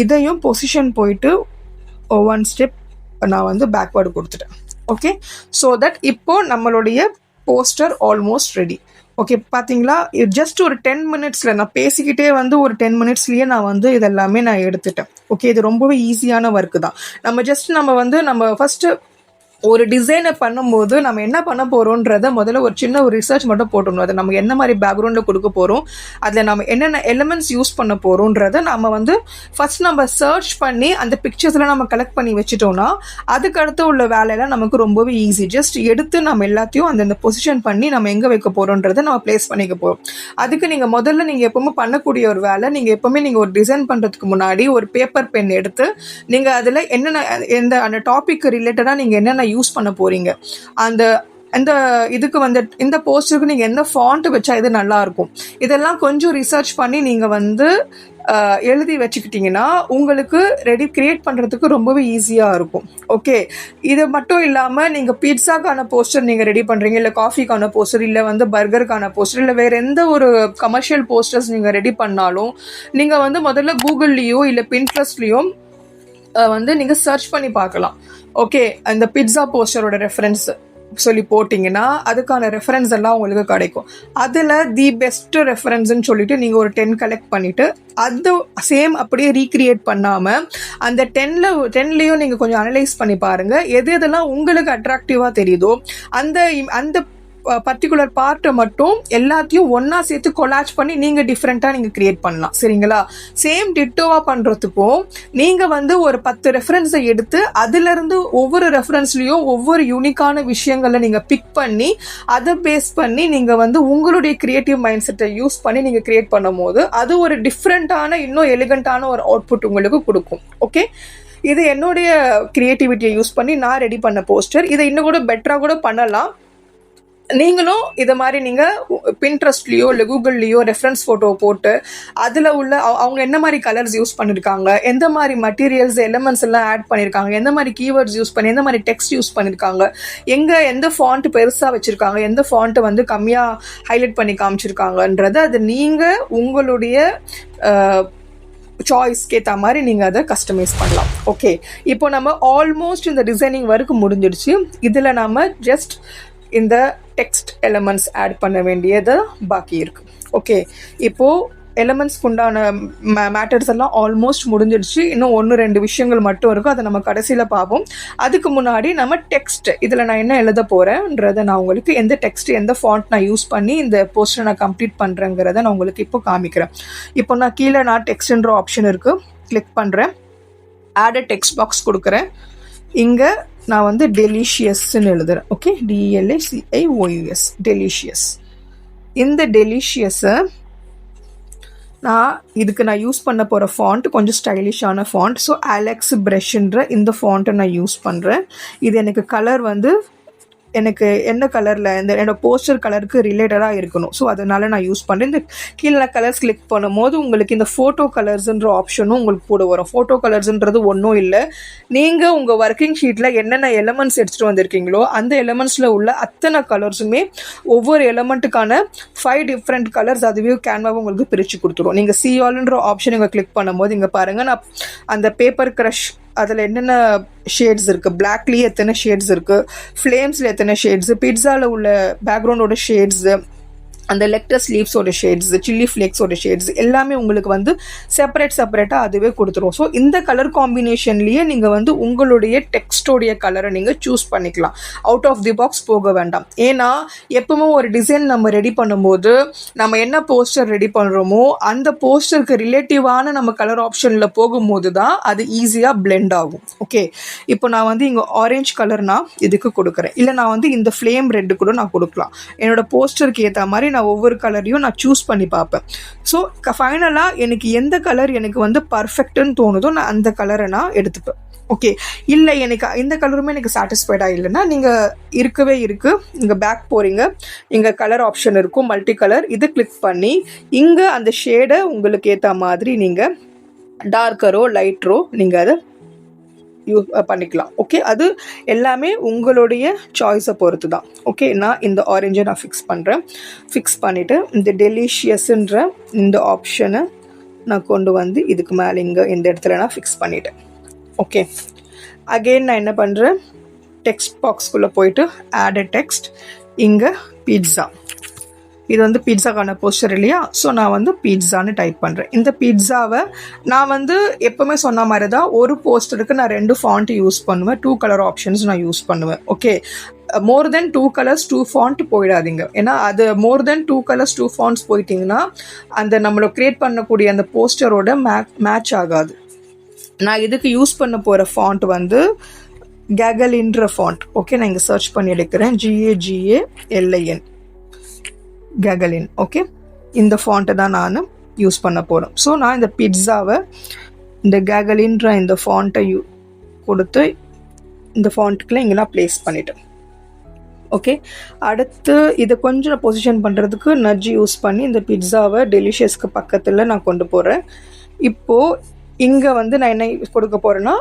இதையும் பொசிஷன் போயிட்டு 1 ஸ்டெப் நான் வந்து பேக்வேர்டு கொடுத்துட்டேன். ஓகே, ஸோ தட் இப்போ நம்மளுடைய போஸ்டர் ஆல்மோஸ்ட் ரெடி. ஓகே, பார்த்தீங்களா, ஜஸ்ட் ஒரு 10 மினிட்ஸில் நான் பேசிக்கிட்டே வந்து ஒரு 10 மினிட்ஸ்லேயே நான் வந்து இதெல்லாமே நான் எடுத்துட்டேன். ஓகே, இது ரொம்பவே ஈஸியான ஒர்க்கு தான். நம்ம ஃபஸ்ட்டு ஒரு டிசைனை பண்ணும்போது நம்ம என்ன பண்ண போகிறோன்றத முதல்ல ஒரு சின்ன ஒரு ரிசர்ச் மட்டும் போட்டணும். அதை நம்ம என்ன மாதிரி பேக்ரவுண்டில் கொடுக்க போகிறோம், அதில் நம்ம என்னென்ன எலிமெண்ட்ஸ் யூஸ் பண்ண போகிறோன்றத நம்ம வந்து ஃபஸ்ட் நம்ம சர்ச் பண்ணி அந்த பிக்சர்ஸ்லாம் நம்ம கலெக்ட் பண்ணி வச்சுட்டோம்னா அதுக்கடுத்து உள்ள வேலையெல்லாம் நமக்கு ரொம்பவே ஈஸி. ஜஸ்ட் எடுத்து நம்ம எல்லாத்தையும் அந்தந்த பொசிஷன் பண்ணி நம்ம எங்கே வைக்க போகிறோன்றதை நம்ம பிளேஸ் பண்ணிக்க போகிறோம். அதுக்கு நீங்கள் எப்பவுமே பண்ணக்கூடிய ஒரு வேலை, நீங்கள் ஒரு டிசைன் பண்ணுறதுக்கு முன்னாடி ஒரு பேப்பர் பென் எடுத்து நீங்கள் அதில் அந்த டாபிக் ரிலேட்டடாக நீங்கள் என்னென்ன யூஸ் பண்ண போறீங்க, அந்த இதுக்கு வந்து இந்த போஸ்டருக்கு நீங்கள் எந்த ஃபாண்ட் வச்சா இது நல்லா இருக்கும், இதெல்லாம் கொஞ்சம் ரிசர்ச் பண்ணி நீங்கள் வந்து எழுதி வச்சுக்கிட்டிங்கன்னா உங்களுக்கு கிரியேட் பண்ணுறதுக்கு ரொம்பவே ஈஸியாக இருக்கும். ஓகே, இது மட்டும் இல்லாமல் நீங்கள் பீட்சாக்கான போஸ்டர் நீங்கள் ரெடி பண்ணுறீங்க, இல்லை காஃபிக்கான போஸ்டர், இல்லை வந்து பர்கருக்கான போஸ்டர், இல்லை வேறு எந்த ஒரு கமர்ஷியல் போஸ்டர்ஸ் நீங்கள் ரெடி பண்ணாலும் நீங்கள் வந்து முதல்ல கூகுள்லேயோ இல்லை பின்ட்ரெஸ்ட்லேயோ வந்து நீங்கள் சர்ச் பண்ணி பார்க்கலாம். ஓகே, அந்த பிட்ஸா போஸ்டரோட ரெஃபரன்ஸ் சொல்லி போட்டிங்கன்னா அதுக்கான ரெஃபரன்ஸ் எல்லாம் உங்களுக்கு கிடைக்கும். அதில் தி பெஸ்ட் ரெஃபரன்ஸ்ன்னு சொல்லிட்டு நீங்கள் ஒரு 10 கலெக்ட் பண்ணிவிட்டு அது சேம் அப்படியே ரீக்ரியேட் பண்ணாமல் அந்த 10லையும் நீங்கள் கொஞ்சம் அனலைஸ் பண்ணி பாருங்கள். எதெல்லாம் உங்களுக்கு அட்ராக்டிவாக தெரியுதோ அந்த பர்டிகுலர் பார்ட்டை மட்டும் எல்லாத்தையும் ஒன்றா சேர்த்து கொலாச் பண்ணி நீங்கள் டிஃப்ரெண்ட்டாக நீங்கள் கிரியேட் பண்ணலாம். சரிங்களா, சேம் டிட்டோவாக பண்ணுறதுக்கும் நீங்கள் வந்து ஒரு 10 ரெஃபரன்ஸை எடுத்து அதிலிருந்து ஒவ்வொரு ரெஃபரன்ஸ்லேயும் ஒவ்வொரு யூனிக்கான விஷயங்களை நீங்கள் பிக் பண்ணி அதை பேஸ் பண்ணி நீங்கள் வந்து உங்களுடைய கிரியேட்டிவ் மைண்ட் செட்டை யூஸ் பண்ணி நீங்கள் கிரியேட் பண்ணும் போது அது ஒரு டிஃப்ரெண்ட்டான இன்னும் எலிகண்டான ஒரு அவுட்புட் உங்களுக்கு கொடுக்கும். ஓகே, இது என்னுடைய கிரியேட்டிவிட்டியை யூஸ் பண்ணி நான் ரெடி பண்ண போஸ்டர். இதை இன்னும் கூட பெட்டராக கூட பண்ணலாம். நீங்களும் இதை மாதிரி நீங்கள் பின்ட்ரெஸ்ட்லேயோ இல்லை கூகுள்லேயோ ரெஃபரன்ஸ் ஃபோட்டோ போட்டு அதில் உள்ள அவங்க என்ன மாதிரி கலர்ஸ் யூஸ் பண்ணியிருக்காங்க, எந்த மாதிரி மெட்டீரியல்ஸ் எலிமெண்ட்ஸ் எல்லாம் ஆட் பண்ணியிருக்காங்க, எந்த மாதிரி கீவேர்ட்ஸ் யூஸ் பண்ணி எந்த மாதிரி டெக்ஸ்ட் யூஸ் பண்ணியிருக்காங்க, எந்த ஃபாண்ட் பெருசாக வச்சுருக்காங்க, எந்த ஃபாண்ட்டை வந்து கம்மியாக ஹைலைட் பண்ணி காமிச்சிருக்காங்கன்றது அது நீங்கள் உங்களுடைய சாய்ஸ்க்கு ஏற்ற மாதிரி நீங்கள் அதை கஸ்டமைஸ் பண்ணலாம். ஓகே, இப்போ நம்ம ஆல்மோஸ்ட் இந்த டிசைனிங் ஒர்க் முடிஞ்சிடுச்சு. இதில் நம்ம ஜஸ்ட் இந்த டெக்ஸ்ட் எலிமெண்ட்ஸ் ஆட் பண்ண வேண்டியது பாக்கி இருக்கு. ஓகே, இப்போது எலிமெண்ட்ஸ்க்கு உண்டான மேட்டர்ஸ் எல்லாம் ஆல்மோஸ்ட் முடிஞ்சிடுச்சு. இன்னும் 1-2 விஷயங்கள் மட்டும் இருக்கும், அதை நம்ம கடைசியில் பார்ப்போம். அதுக்கு முன்னாடி நம்ம டெக்ஸ்ட் இதில் நான் என்ன எழுத போகிறேன்றதை நான் உங்களுக்கு எந்த டெக்ஸ்ட் எந்த ஃபாண்ட் நான் யூஸ் பண்ணி இந்த போஸ்டரை நான் கம்ப்ளீட் பண்ணுறேங்கிறத நான் உங்களுக்கு இப்போ காமிக்கிறேன். இப்போ நான் கீழே நான் ஆப்ஷன் இருக்குது, கிளிக் பண்ணுறேன், ஆட் டெக்ஸ்ட் பாக்ஸ் கொடுக்குறேன். இங்கே நான் வந்து டெலிஷியஸ்ன்னு எழுதுறேன். Okay, DELICIOUS delicious. இந்த டெலிஷியஸை நான் யூஸ் பண்ண போகிற ஃபாண்ட் கொஞ்சம் ஸ்டைலிஷான ஃபாண்ட். ஸோ அலெக்ஸ் ப்ரஷ்ன்ற இந்த ஃபாண்ட்டை நான் யூஸ் பண்ணுறேன். இது எனக்கு கலர் வந்து எனக்கு என்ன கலரில் என்னோடய போஸ்டர் கலருக்கு ரிலேட்டடாக இருக்கணும். ஸோ அதனால் நான் யூஸ் பண்ணுறேன். இந்த கீழே கலர்ஸ் கிளிக் பண்ணும்போது உங்களுக்கு இந்த ஃபோட்டோ கலர்ஸுன்ற ஆப்ஷனும் உங்களுக்கு கூட வரும். ஃபோட்டோ கலர்ஸுன்றது ஒன்றும் இல்லை, நீங்கள் உங்கள் ஒர்க்கிங் ஷீட்டில் என்னென்ன எலமெண்ட்ஸ் எடுத்துகிட்டு வந்திருக்கீங்களோ அந்த எலமெண்ட்ஸில் உள்ள அத்தனை கலர்ஸுமே ஒவ்வொரு எலமெண்ட்டுக்கான 5 டிஃப்ரெண்ட் கலர்ஸ் அதுவே கேன்வாவை உங்களுக்கு பிரித்து கொடுத்துரும். நீங்கள் see all ஆப்ஷன் இங்கே கிளிக் பண்ணும்போது இங்கே பாருங்கள், நான் அந்த பேப்பர் க்ரஷ் அதில் என்னென்ன ஷேட்ஸ் இருக்குது, பிளாக்லேயே எத்தனை ஷேட்ஸ் இருக்குது, ஃப்ளேம்ஸில் எத்தனை ஷேட்ஸு, பிட்ஸாவில் உள்ள பேக்ரவுண்டோட ஷேட்ஸு, அந்த லெக்டஸ் லீவ்ஸோட ஷேட்ஸ், சில்லி ஃப்ளேக்ஸோட ஷேட்ஸ் எல்லாமே உங்களுக்கு வந்து செப்பரேட்டாக அதுவே கொடுத்துரும். ஸோ இந்த கலர் காம்பினேஷன்லேயே நீங்கள் வந்து உங்களுடைய டெக்ஸ்டோடைய கலரை நீங்கள் சூஸ் பண்ணிக்கலாம். அவுட் ஆஃப் தி பாக்ஸ் போக வேண்டாம். ஏன்னா எப்பவுமே ஒரு டிசைன் நம்ம ரெடி பண்ணும்போது நம்ம என்ன போஸ்டர் ரெடி பண்ணுறோமோ அந்த போஸ்டருக்கு ரிலேட்டிவான நம்ம கலர் ஆப்ஷனில் போகும்போது தான் அது ஈஸியாக பிளெண்ட் ஆகும். ஓகே, இப்போ நான் வந்து இங்கே ஆரஞ்ச் கலர் நான் இதுக்கு கொடுக்குறேன், இல்லை நான் வந்து இந்த ஃப்ளேம் ரெட்டு கூட நான் கொடுக்கலாம். என்னோடய போஸ்டருக்கு ஏற்ற மாதிரி நான் ஒவ்வொரு கலரையும் நான் சூஸ் பண்ணி பார்ப்பேன். ஸோ ஃபைனலாக எனக்கு எந்த கலர் எனக்கு வந்து பர்ஃபெக்ட்னு தோணுதோ நான் அந்த கலரை நான் எடுத்துப்பேன். ஓகே, இல்லை எனக்கு இந்த கலருமே எனக்கு சாட்டிஸ்ஃபைடாக இல்லைன்னா நீங்கள் இங்கே பேக் போகிறீங்க, இங்கே கலர் ஆப்ஷன் இருக்கும் மல்டி கலர், இது கிளிக் பண்ணி இங்கே அந்த ஷேடை உங்களுக்கு ஏற்ற மாதிரி நீங்கள் டார்க்கரோ லைட்ரோ நீங்கள் அதை யூஸ் பண்ணிக்கலாம். ஓகே, அது எல்லாமே உங்களுடைய சாய்ஸை பொறுத்து தான். ஓகே, நான் இந்த ஆரஞ்சை நான் ஃபிக்ஸ் பண்ணிவிட்டு இந்த டெலிஷியஸ்ன்ற இந்த ஆப்ஷனை நான் கொண்டு வந்து இதுக்கு மேலே இங்கே இந்த இடத்துல நான் ஃபிக்ஸ் பண்ணிட்டேன். ஓகே, அகெயின் நான் என்ன பண்ணுறேன், டெக்ஸ்ட் பாக்ஸ்குள்ளே போயிட்டு ஆட் எ டெக்ஸ்ட், இங்கே பீட்ஸா, இது வந்து பீட்ஸாக்கான போஸ்டர் இல்லையா, ஸோ நான் வந்து பீட்ஸான்னு டைப் பண்ணுறேன். இந்த பீட்ஸாவை நான் வந்து எப்போவுமே சொன்ன மாதிரி தான் ஒரு போஸ்டருக்கு நான் 2 ஃபாண்ட் யூஸ் பண்ணுவேன், 2 கலர் ஆப்ஷன்ஸ் நான் யூஸ் பண்ணுவேன். ஓகே, மோர் தென் 2 கலர்ஸ் 2 ஃபாண்ட் போயிடாதீங்க. ஏன்னா அது மோர் தென் 2 கலர்ஸ் 2 ஃபாண்ட்ஸ் போயிட்டிங்கன்னா அந்த நம்மளை க்ரியேட் பண்ணக்கூடிய அந்த போஸ்டரோட மேட்ச் ஆகாது. நான் இதுக்கு யூஸ் பண்ண போகிற ஃபாண்ட் வந்து கேகலின்ற ஃபாண்ட். ஓகே, நான் இங்கே சர்ச் பண்ணி எடுக்கிறேன், GAGALIN கேகலின். ஓகே, இந்த ஃபாண்ட்டை தான் நான் யூஸ் பண்ண போகிறேன். ஸோ நான் இந்த பிட்ஸாவை இந்த கேகலின்ற இந்த ஃபாண்ட்டை கொடுத்து இந்த ஃபாண்ட்டுக்குள்ளே இங்கே நான் ப்ளேஸ் பண்ணிட்டேன். ஓகே, அடுத்து இதை கொஞ்சம் பொசிஷன் பண்ணுறதுக்கு நட்ஜ் யூஸ் பண்ணி இந்த பிட்ஸாவை டெலிஷியஸ்க்கு பக்கத்தில் நான் கொண்டு போகிறேன். இப்போது இங்கே வந்து நான் என்ன கொடுக்க போகிறேன்னா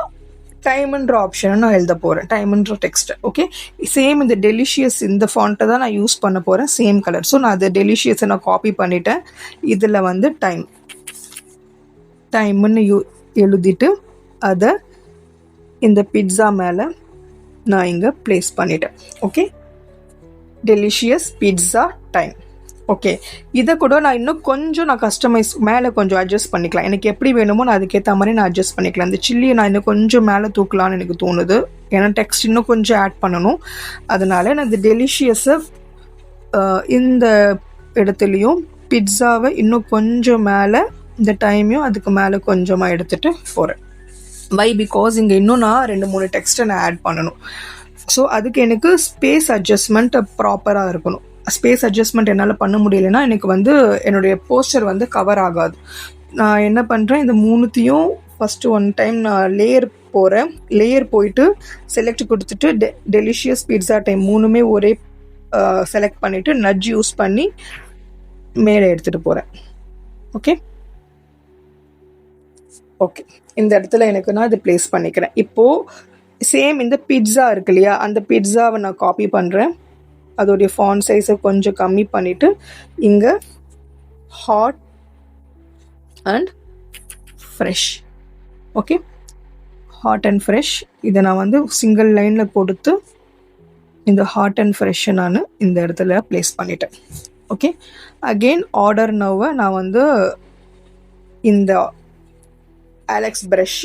டைம்ன்ற ஆப்ஷனை நான் எழுத போகிறேன், டைம்ன்ற டெக்ஸ்ட்டை. ஓகே, சேம் இந்த டெலிஷியஸ் இந்த ஃபாண்ட்டை தான் நான் யூஸ் பண்ண போகிறேன், சேம் கலர். ஸோ நான் அது டெலிஷியஸை நான் காப்பி பண்ணிட்டேன். இதில் வந்து டைம்னு எழுதிட்டு அதை இந்த பிட்ஸா மேலே நான் இங்கே ப்ளேஸ் பண்ணிட்டேன். Okay, delicious pizza time. Okay, இதை கூட நான் இன்னும் கொஞ்சம் நான் கஸ்டமைஸ் மேலே கொஞ்சம் அட்ஜஸ்ட் பண்ணிக்கலாம். எனக்கு எப்படி வேணுமோ நான் அதுக்கேற்ற மாதிரி நான் அட்ஜஸ்ட் பண்ணிக்கலாம். இந்த சில்லியை நான் இன்னும் கொஞ்சம் மேலே தூக்கலான்னு எனக்கு தோணுது, ஏன்னா டெக்ஸ்ட் இன்னும் கொஞ்சம் ஆட் பண்ணணும். அதனால நான் இந்த டெலிஷியஸை இந்த இடத்துலையும் பிட்ஸாவை இன்னும் கொஞ்சம் மேலே இந்த டைமையும் அதுக்கு மேலே கொஞ்சமாக எடுத்துகிட்டு போகிறேன். பிகாஸ் இங்கே இன்னும் நான் 2-3 டெக்ஸ்ட்டை நான் ஆட் பண்ணணும். ஸோ அதுக்கு எனக்கு ஸ்பேஸ் அட்ஜஸ்ட்மெண்ட் ப்ராப்பராக இருக்கணும். ஸ்பேஸ் அட்ஜஸ்ட்மெண்ட் என்னால் பண்ண முடியலைன்னா எனக்கு வந்து என்னுடைய போஸ்டர் வந்து கவர் ஆகாது. நான் என்ன பண்ணுறேன், இந்த 3த்தையும் ஃபஸ்ட்டு 1 டைம் நான் லேயர் போயிட்டு செலக்ட் கொடுத்துட்டு டெலிஷியஸ் பீட்ஸா டைம் 3மே ஒரே செலக்ட் பண்ணிவிட்டு நட்ஜ் யூஸ் பண்ணி மேலே எடுத்துகிட்டு போகிறேன். ஓகே, இந்த இடத்துல எனக்கு நான் இது ப்ளேஸ் பண்ணிக்கிறேன். இப்போது சேம் இந்த பிட்ஸா இருக்கு இல்லையா, அந்த பிட்ஸாவை நான் காப்பி பண்ணுறேன். அதோடைய ஃபாண்ட் சைஸை கொஞ்சம் கம்மி பண்ணிவிட்டு இங்கே hot and fresh. Okay, hot and fresh இதை நான் வந்து சிங்கிள் லைனில் கொடுத்து இந்த ஹாட் அண்ட் ஃப்ரெஷ்ஷை நான் இந்த இடத்துல ப்ளேஸ் பண்ணிட்டேன். ஓகே, அகெயின் ஆர்டர் நோவை நான் வந்து இந்த அலெக்ஸ் ப்ரஷ்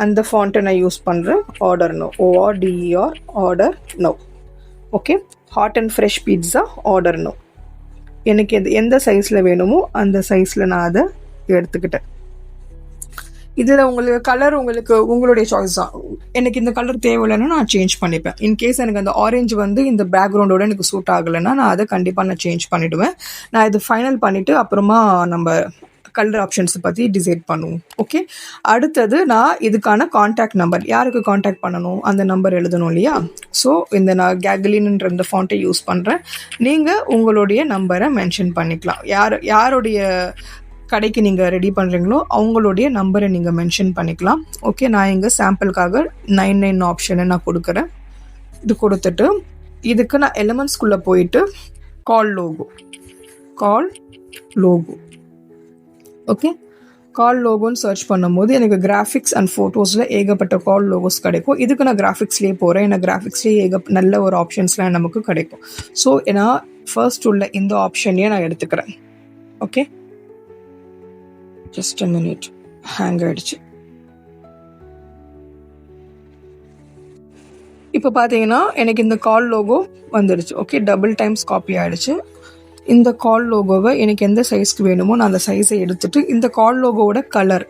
அந்த ஃபாண்ட்டை நான் யூஸ் பண்ணுறேன். Order now, ORDER order now. Okay, hot and fresh pizza order now. எனக்கு எந்த சைஸில் வேணுமோ அந்த சைஸில் நான் அதை எடுத்துக்கிட்டேன். இதில் உங்களுக்கு கலர் உங்களுடைய சாய்ஸ் தான். எனக்கு இந்த கலர் தேவையில்லைன்னா நான் சேஞ்ச் பண்ணிப்பேன். இன்கேஸ் எனக்கு அந்த ஆரஞ்சு வந்து இந்த பேக்ரவுண்டோட எனக்கு சூட் ஆகலைன்னா நான் அதை கண்டிப்பாக நான் சேஞ்ச் பண்ணிவிடுவேன். நான் இது ஃபைனல் பண்ணிவிட்டு அப்புறமா நம்ம கலர் ஆப்ஷன்ஸை பற்றி டிசைட் பண்ணுவோம். ஓகே, அடுத்தது நான் இதுக்கான காண்டாக்ட் நம்பர், யாருக்கு காண்டாக்ட் பண்ணணும் அந்த நம்பர் எழுதணும் இல்லையா. ஸோ இந்த நான் கேக்லின்ன்ற இந்த ஃபாண்ட்டை யூஸ் பண்ணுறேன். நீங்கள் உங்களுடைய நம்பரை மென்ஷன் பண்ணிக்கலாம். யாருடைய கடைக்கு நீங்கள் ரெடி பண்ணுறீங்களோ அவங்களுடைய நம்பரை நீங்கள் மென்ஷன் பண்ணிக்கலாம். ஓகே, நான் இங்கே சாம்பிளுக்காக 99 ஆப்ஷனை நான் கொடுக்குறேன். இது கொடுத்துட்டு இதுக்கு நான் எலிமெண்ட்ஸ்குள்ளே போயிட்டு கால் லோகோ ஓகே, கால் லோகோன்னு சர்ச் பண்ணும்போது எனக்கு கிராஃபிக்ஸ் அண்ட் ஃபோட்டோஸில் ஏகப்பட்ட கால் லோகோஸ் கிடைக்கும். இதுக்கு நான் கிராஃபிக்ஸ்லேயே போகிறேன். ஏன்னா கிராஃபிக்ஸ்லேயே நல்ல ஒரு ஆப்ஷன்ஸ்லாம் நமக்கு கிடைக்கும். ஸோ ஏன்னா ஃபர்ஸ்ட் உள்ள இந்த ஆப்ஷனையே நான் எடுத்துக்கிறேன். Okay, just a minute, hang ஆகிடுச்சு. இப்போ பார்த்தீங்கன்னா எனக்கு இந்த கால் லோகோ வந்துடுச்சு. ஓகே, டபுள் டைம்ஸ் காப்பி ஆகிடுச்சு. இந்த கால் லோகோவை எனக்கு எந்த சைஸ்க்கு வேணுமோ நான் அந்த சைஸை எடுத்துகிட்டு இந்த கால் லோகோவோட கலர்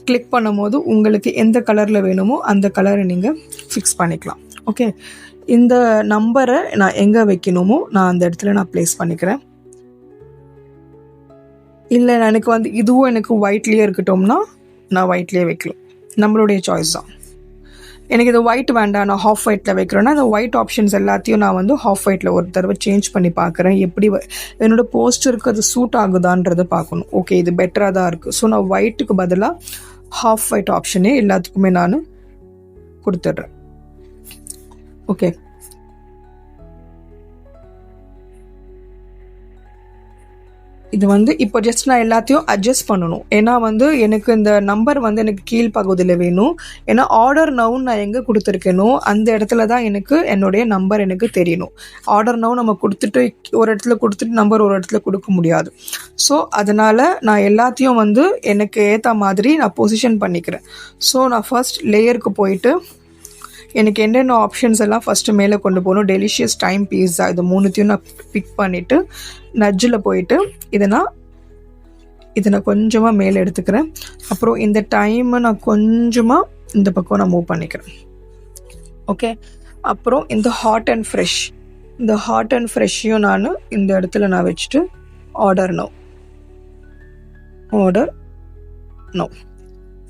கிளிக் பண்ணும் போது உங்களுக்கு எந்த கலரில் வேணுமோ அந்த கலரை நீங்கள் ஃபிக்ஸ் பண்ணிக்கலாம். ஓகே, இந்த நம்பரை நான் எங்கே வைக்கணுமோ நான் அந்த இடத்துல நான் ப்ளேஸ் பண்ணிக்கிறேன். இல்லை எனக்கு வந்து இதுவும் எனக்கு ஒயிட்லேயே இருக்கட்டும்னா நான் ஒயிட்லேயே வைக்கலாம், நம்மளுடைய சாய்ஸ் தான். எனக்கு இது ஒயிட் வேண்டாம், நான் ஹாஃப் ஒயிட்டில் வைக்கிறேன்னா இந்த ஒயிட் ஆப்ஷன்ஸ் எல்லாத்தையும் நான் வந்து ஹாஃப் ஒயிட்டில் ஒரு தடவை சேஞ்ச் பண்ணி பார்க்குறேன். எப்படி என்னோடய போஸ்டருக்கு அது சூட் ஆகுதான்றதை பார்க்கணும். ஓகே, இது பெட்டராக தான் இருக்குது. ஸோ நான் ஒயிட்டுக்கு பதிலாக ஹாஃப் ஒயிட் ஆப்ஷனே எல்லாத்துக்குமே நான் கொடுத்துட்றேன். ஓகே, இது வந்து இப்போ ஜஸ்ட் நான் எல்லாத்தையும் அட்ஜஸ்ட் பண்ணணும். ஏன்னா வந்து எனக்கு இந்த நம்பர் வந்து எனக்கு கீழ்ப்பகுதியில் வேணும். ஏன்னா ஆர்டர் நவுன் நான் எங்கே கொடுத்துருக்கேனோ அந்த இடத்துல தான் எனக்கு என்னுடைய நம்பர் எனக்கு தெரியணும். ஆர்டர் நவுன் நம்ம கொடுத்துட்டு ஒரு இடத்துல கொடுத்துட்டு நம்பர் ஒரு இடத்துல கொடுக்க முடியாது. ஸோ அதனால் நான் எல்லாத்தையும் வந்து எனக்கு ஏற்ற மாதிரி நான் பொசிஷன் பண்ணிக்கிறேன். ஸோ நான் ஃபர்ஸ்ட் லேயருக்கு போயிட்டு எனக்கு என்னென்ன ஆப்ஷன்ஸ் எல்லாம் ஃபஸ்ட்டு மேலே கொண்டு போகணும். டெலிஷியஸ் டைம் பீஸா, இது மூணுத்தையும் நான் பிக் பண்ணிவிட்டு நட்ஜில் போயிட்டு இதை நான் கொஞ்சமாக மேலே எடுத்துக்கிறேன். அப்புறம் இந்த டைமை நான் கொஞ்சமாக இந்த பக்கம் நான் மூவ் பண்ணிக்கிறேன். ஓகே, அப்புறம் இந்த ஹாட் அண்ட் ஃப்ரெஷ்ஷையும் நான் இந்த இடத்துல நான் வச்சுட்டு ஆர்டர் நோ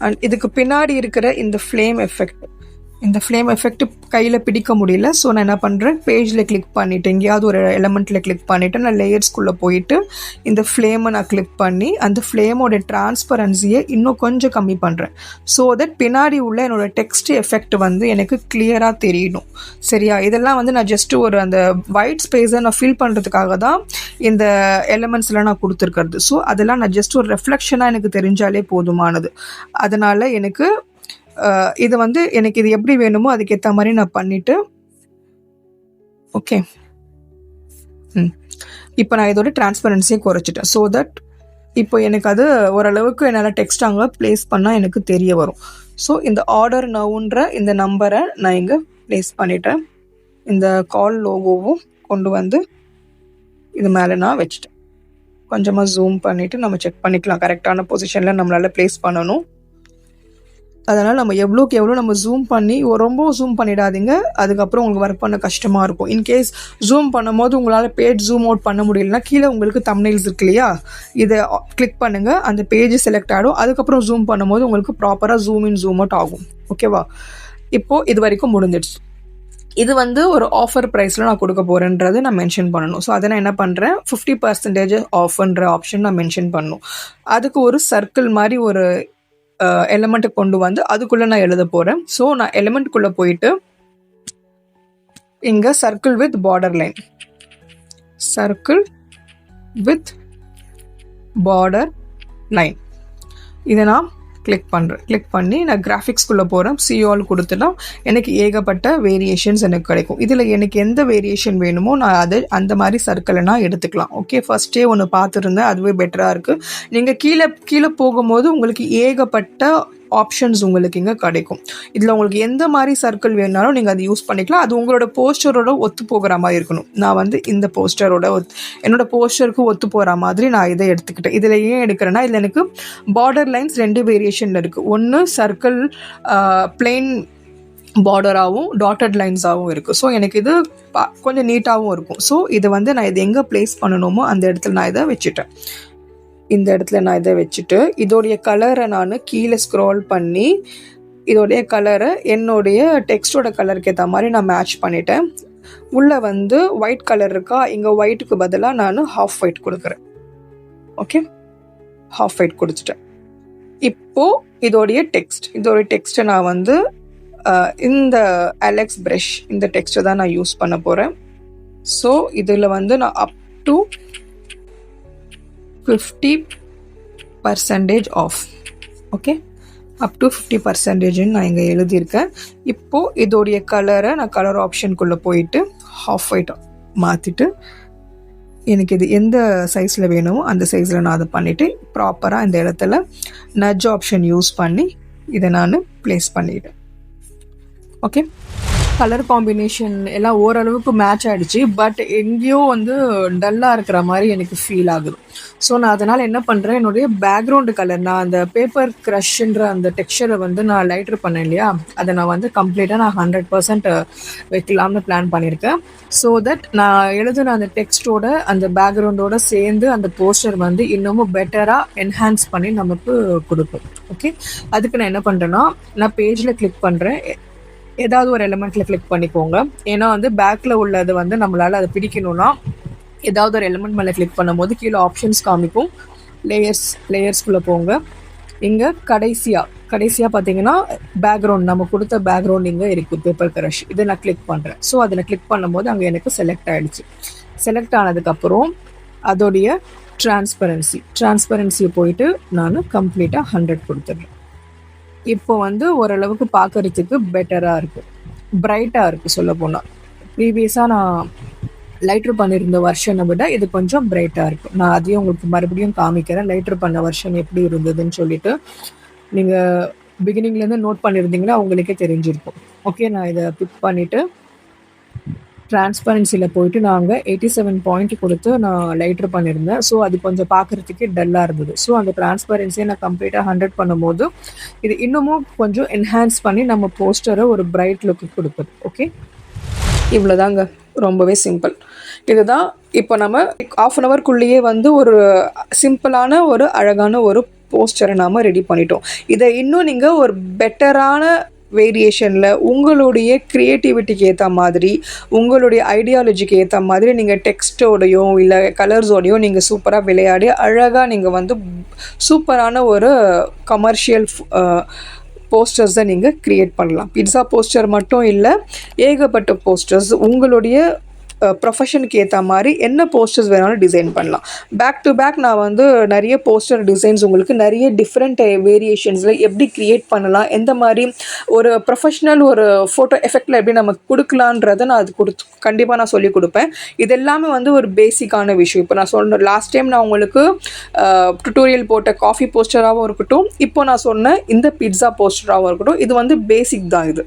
அண்ட் இதுக்கு பின்னாடி இருக்கிற இந்த ஃப்ளேம் எஃபெக்ட் கையில் பிடிக்க முடியல. ஸோ நான் என்ன பண்ணுறேன், பேஜில் கிளிக் பண்ணிவிட்டு எங்கேயாவது ஒரு எலமெண்ட்டில் கிளிக் பண்ணிவிட்டு நான் லேயர்ஸ்குள்ளே போயிட்டு இந்த ஃப்ளேமை நான் கிளிக் பண்ணி அந்த ஃப்ளேமோட டிரான்ஸ்பரன்சியை இன்னும் கொஞ்சம் கம்மி பண்ணுறேன். ஸோ தட் பின்னாடி உள்ள என்னோடய டெக்ஸ்ட் எஃபெக்ட் வந்து எனக்கு கிளியராக தெரியணும். சரியா, இதெல்லாம் வந்து நான் ஜஸ்ட்டு ஒரு அந்த ஒயிட் ஸ்பேஸை நான் ஃபில் பண்ணுறதுக்காக தான் இந்த எலமெண்ட்ஸ்லாம் நான் கொடுத்துருக்கிறது. ஸோ அதெல்லாம் நான் ஜஸ்ட் ஒரு ரெஃப்ளெக்ஷனாக எனக்கு தெரிஞ்சாலே போதுமானது. அதனால் எனக்கு இது வந்து எனக்கு இது எப்படி வேணுமோ அதுக்கேற்ற மாதிரி நான் பண்ணிவிட்டு ஓகே, இப்போ நான் இதோட டிரான்ஸ்பரன்சியை குறைச்சிட்டேன். ஸோ தட் இப்போ எனக்கு அது ஓரளவுக்கு என்னால் டெக்ஸ்ட் அங்கே ப்ளேஸ் பண்ணால் எனக்கு தெரிய வரும். ஸோ இந்த ஆர்டர் நவுன்ற இந்த நம்பரை நான் இங்கே ப்ளேஸ் பண்ணிட்டேன். இந்த கால் லோகோவும் கொண்டு வந்து இது மேலே நான் வச்சுட்டேன். கொஞ்சமாக ஜூம் பண்ணிவிட்டு நம்ம செக் பண்ணிக்கலாம் கரெக்டான பொசிஷனில் நம்மளால் ப்ளேஸ் பண்ணணும். அதனால் நம்ம எவ்வளோக்கு எவ்வளோ நம்ம ஜூம் பண்ணி ரொம்ப ஜூம் பண்ணிடாதீங்க, அதுக்கப்புறம் உங்களுக்கு ஒர்க் பண்ண கஷ்டமாக இருக்கும். இன்கேஸ் ஜூம் பண்ணும் போது உங்களால் பேஜ் ஜூம் அவுட் பண்ண முடியலன்னா கீழே உங்களுக்கு தம்ப்நெயில்ஸ் இருக்கு இல்லையா, இதை கிளிக் பண்ணுங்கள், அந்த பேஜ் செலக்ட் ஆகிடும். அதுக்கப்புறம் ஜூம் பண்ணும்போது உங்களுக்கு ப்ராப்பராக ஜூம் இன் ஜூம் அவுட் ஆகும். ஓகேவா, இப்போது இது வரைக்கும் முடிஞ்சிடுச்சு. இது வந்து ஒரு ஆஃபர் ப்ரைஸில் நான் கொடுக்க போகிறேன்றது நான் மென்ஷன் பண்ணணும். ஸோ அதை நான் என்ன பண்ணுறேன், 50% ஆஃபர்ன்ற ஆப்ஷன் நான் மென்ஷன் பண்ணணும். அதுக்கு ஒரு சர்க்கிள் மாதிரி ஒரு எலிமெண்ட்டை கொண்டு வந்து அதுக்குள்ளே நான் எழுத போகிறேன். ஸோ நான் எலிமெண்ட்டுக்குள்ளே போயிட்டு இங்கே சர்க்கிள் வித் பார்டர் லைன் இதை நான் கிளிக் பண்ணி நான் கிராஃபிக்ஸ்குள்ளே போகிறேன். சிஆல் கொடுத்துட்டா எனக்கு ஏகப்பட்ட வேரியேஷன்ஸ் எனக்கு கிடைக்கும். இதில் எனக்கு எந்த வேரியேஷன் வேணுமோ நான் அதை அந்த மாதிரி சர்க்கிளை நான் எடுத்துக்கலாம். ஓகே, ஃபஸ்ட்டே ஒன்று பார்த்துருந்தேன், அதுவே பெட்டராக இருக்குது. நீங்கள் கீழே போகும்போது உங்களுக்கு ஏகப்பட்ட ஆப்ஷன்ஸ் உங்களுக்கு இங்கே கிடைக்கும். இதில் உங்களுக்கு எந்த மாதிரி சர்க்கிள் வேணாலும் நீங்கள் அதை யூஸ் பண்ணிக்கலாம். அது உங்களோட போஸ்டரோட ஒத்து போகிற மாதிரி இருக்கணும். நான் வந்து இந்த போஸ்டரோட என்னோடய போஸ்டருக்கு ஒத்து போகிற மாதிரி நான் இதை எடுத்துக்கிட்டேன். இதில் ஏன் எடுக்கிறேன்னா, இதில் எனக்கு பார்டர் லைன்ஸ் 2 வேரியேஷனில் இருக்குது. ஒன்று சர்க்கிள் பிளெயின் பார்டராகவும் டாட்டட் லைன்ஸாகவும் இருக்குது. ஸோ எனக்கு இது கொஞ்சம் நீட்டாகவும் இருக்கும். ஸோ இது வந்து நான் இது எங்கே ப்ளேஸ் பண்ணணுமோ அந்த இடத்துல நான் இதை வச்சுட்டேன். இந்த இடத்துல நான் இதை வச்சுட்டு இதோடைய கலரை நான் கீழே ஸ்க்ரால் பண்ணி இதோடைய கலரை என்னுடைய டெக்ஸ்டோட கலருக்கு ஏற்ற மாதிரி நான் மேட்ச் பண்ணிட்டேன். உள்ளே வந்து ஒயிட் கலர் இருக்கா, இங்கே ஒயிட்டுக்கு பதிலாக நான் ஹாஃப் ஒயிட் கொடுக்குறேன். ஓகே, ஹாஃப் ஒயிட் கொடுத்துட்டேன். இப்போது இதோடைய டெக்ஸ்ட்டை நான் வந்து இந்த அலெக்ஸ் ப்ரஷ் இந்த டெக்ஸ்ட்டை தான் நான் யூஸ் பண்ண போகிறேன். ஸோ இதில் வந்து நான் up to 50% off, okay, up to 50% நான் இங்கே எழுதியிருக்கேன். இப்போது இதோடைய கலரை நான் கலர் ஆப்ஷனுக்குள்ளே போயிட்டு ஹாஃப் ஒயிட் மாற்றிட்டு எனக்கு இது எந்த சைஸில் வேணுமோ அந்த சைஸில் நான் அதை பண்ணிவிட்டு ப்ராப்பராக இந்த இடத்துல நட்ஜ் ஆப்ஷன் யூஸ் பண்ணி இதை நான் ப்ளேஸ் பண்ணிவிட்டேன். ஓகே, கலர் காம்பினேஷன் எல்லாம் ஓரளவுக்கு மேட்ச் ஆகிடுச்சு. பட் எங்கேயோ வந்து டல்லாக இருக்கிற மாதிரி எனக்கு ஃபீல் ஆகுது. ஸோ நான் அதனால் என்ன பண்ணுறேன், என்னுடைய பேக்ரவுண்டு கலர் நான் அந்த பேப்பர் க்ரஷ்ன்ற அந்த டெக்ஸ்சரை வந்து நான் லைட்ரு பண்ணேன் இல்லையா, அதை நான் வந்து கம்ப்ளீட்டாக நான் 100% வைக்கலாம்னு பிளான் பண்ணியிருக்கேன். ஸோ தட் நான் எழுதுன அந்த டெக்ஸ்டோட அந்த பேக்ரவுண்டோட சேர்ந்து அந்த போஸ்டர் வந்து இன்னமும் பெட்டராக என்ஹான்ஸ் பண்ணி நமக்கு கொடுக்கும். ஓகே, அதுக்கு நான் என்ன பண்ணுறேன்னா, நான் பேஜில் கிளிக் பண்ணுறேன். ஏதாவது ஒரு எலிமெண்ட்டில் கிளிக் பண்ணிக்கோங்க. ஏன்னா வந்து பேக்கில் உள்ளது வந்து நம்மளால் அதை பிடிக்கணும்னா ஏதாவது ஒரு எலிமெண்ட் மேலே கிளிக் பண்ணும்போது கீழே ஆப்ஷன்ஸ் காமிக்கும். லேயர்ஸ்குள்ளே போங்க. இங்கே கடைசியாக பார்த்தீங்கன்னா பேக்ரவுண்ட், நம்ம கொடுத்த பேக்ரவுண்ட் இங்கே இருக்குது, பேப்பர் க்ரஷ். இதை நான் கிளிக் பண்ணுறேன். ஸோ அதை நான் கிளிக் பண்ணும்போது அங்கே எனக்கு செலக்ட் ஆகிடுச்சு. செலக்ட் ஆனதுக்கப்புறம் அதோடைய டிரான்ஸ்பரன்சியை போயிட்டு நான் கம்ப்ளீட்டாக 100 கொடுத்துட்றேன். இப்போ வந்து ஓரளவுக்கு பார்க்கறதுக்கு பெட்டராக இருக்குது, பிரைட்டாக இருக்குது. சொல்ல போனால் ப்ரீவியஸாக நான் லைட்ரு பண்ணியிருந்த வெர்ஷனை விட இது கொஞ்சம் பிரைட்டாக இருக்குது. நான் அதையும் உங்களுக்கு மறுபடியும் காமிக்கிறேன், லைட்ரு பண்ண வெர்ஷன் எப்படி இருந்ததுன்னு சொல்லிட்டு. நீங்கள் பிகினிங்லேருந்து நோட் பண்ணியிருந்தீங்கன்னா உங்களுக்கே தெரிஞ்சிருக்கும். ஓகே, நான் இதை பிக் பண்ணிவிட்டு டிரான்ஸ்பரன்சியில் போயிட்டு நாங்கள் 87 பாயிண்ட் கொடுத்து நான் லைட்ரு பண்ணியிருந்தேன். ஸோ அது கொஞ்சம் பார்க்குறதுக்கே டல்லாக இருந்தது. ஸோ அந்த டிரான்ஸ்பரன்சியை நான் கம்ப்ளீட்டாக 100 பண்ணும்போது இது இன்னமும் கொஞ்சம் என்ஹான்ஸ் பண்ணி நம்ம போஸ்டரை ஒரு பிரைட் லுக்கு கொடுக்குது. ஓகே, இவ்வளோதாங்க, ரொம்பவே சிம்பிள். இதுதான் இப்போ நம்ம ½ an hourக்குள்ளேயே வந்து ஒரு சிம்பிளான ஒரு அழகான ஒரு போஸ்டரை நாம் ரெடி பண்ணிட்டோம். இதை இன்னும் நீங்கள் ஒரு பெட்டரான வேரியேஷனில் உங்களுடைய க்ரியேட்டிவிட்டிக்கு ஏற்ற மாதிரி, உங்களுடைய ஐடியாலஜிக்கு ஏற்ற மாதிரி நீங்கள் டெக்ஸ்ட்டோடையோ இல்லை கலர்ஸோடையோ நீங்கள் சூப்பராக விளையாடி அழகாக நீங்கள் வந்து சூப்பரான ஒரு கமர்ஷியல் போஸ்டர்ஸை நீங்கள் க்ரியேட் பண்ணலாம். பிட்ஸா போஸ்டர் மட்டும் இல்லை, ஏகப்பட்ட போஸ்டர்ஸ் உங்களுடைய ப்ரொஃபஷனுக்கு ஏற்ற மாதிரி என்ன போஸ்டர்ஸ் வேணாலும் டிசைன் பண்ணலாம். பேக் டு பேக் நான் வந்து நிறைய போஸ்டர் டிசைன்ஸ் உங்களுக்கு நிறைய டிஃப்ரெண்ட் வேரியேஷன்ஸில் எப்படி க்ரியேட் பண்ணலாம், எந்த மாதிரி ஒரு ப்ரொஃபஷ்னல் ஒரு ஃபோட்டோ எஃபெக்டில் எப்படி நமக்கு கொடுக்கலான்றதை நான் அது கண்டிப்பாக நான் சொல்லிக் கொடுப்பேன். இது எல்லாமே வந்து ஒரு பேசிக்கான விஷயம். இப்போ நான் சொன்ன லாஸ்ட் டைம் நான் உங்களுக்கு டுட்டோரியல் போட்ட காஃபி போஸ்டராகவும் இருக்கட்டும், இப்போ நான் சொன்ன இந்த பிட்ஸா போஸ்டராகவும் இருக்கட்டும், இது வந்து பேசிக் தான் இது.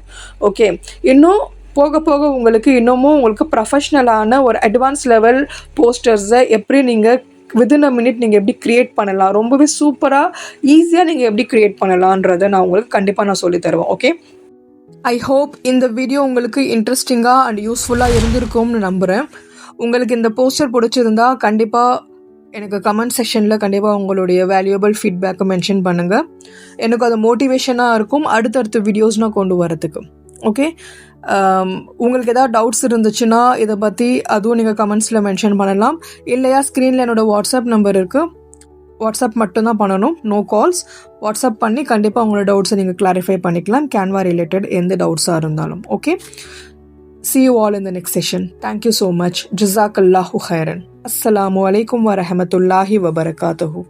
ஓகே, இன்னும் போக போக உங்களுக்கு இன்னமும் உங்களுக்கு ப்ரொஃபஷ்னலான ஒரு அட்வான்ஸ் லெவல் போஸ்டர்ஸை எப்படி நீங்கள் வித்தின் அ மினிட் நீங்கள் எப்படி க்ரியேட் பண்ணலாம், ரொம்பவே சூப்பராக ஈஸியாக நீங்கள் எப்படி க்ரியேட் பண்ணலான்றதை நான் உங்களுக்கு கண்டிப்பாக நான் சொல்லித் தருவேன். ஓகே, ஐ ஹோப் இந்த வீடியோ உங்களுக்கு இன்ட்ரெஸ்டிங்காக அண்ட் யூஸ்ஃபுல்லாக இருந்திருக்கும்னு நம்புகிறேன். உங்களுக்கு இந்த போஸ்டர் பிடிச்சிருந்தா கண்டிப்பாக எனக்கு கமெண்ட் செக்ஷனில் கண்டிப்பாக உங்களுடைய வேல்யூபிள் ஃபீட்பேக்கை மென்ஷன் பண்ணுங்கள். எனக்கு அது மோட்டிவேஷனாக இருக்கும் அடுத்தடுத்த வீடியோஸ்னால் கொண்டு வரதுக்கு. ஓகே, உங்களுக்கு ஏதாவது டவுட்ஸ் இருந்துச்சுன்னா இதை பற்றி அதுவும் நீங்கள் கமெண்ட்ஸில் மென்ஷன் பண்ணலாம். இல்லையா ஸ்க்ரீனில் என்னோடய வாட்ஸ்அப் நம்பர் இருக்குது, வாட்ஸ்அப் மட்டும்தான் பண்ணணும், நோ கால்ஸ். வாட்ஸ்அப் பண்ணி கண்டிப்பாக உங்களோட டவுட்ஸை நீங்கள் கிளாரிஃபை பண்ணிக்கலாம், கேன்வா ரிலேட்டட் எந்த டவுட்ஸாக இருந்தாலும். Okay, see you all in the next session. Thank you so much. Jazakallahu khairan. Assalamu alaikum wa rahmatullahi wa barakatuhu.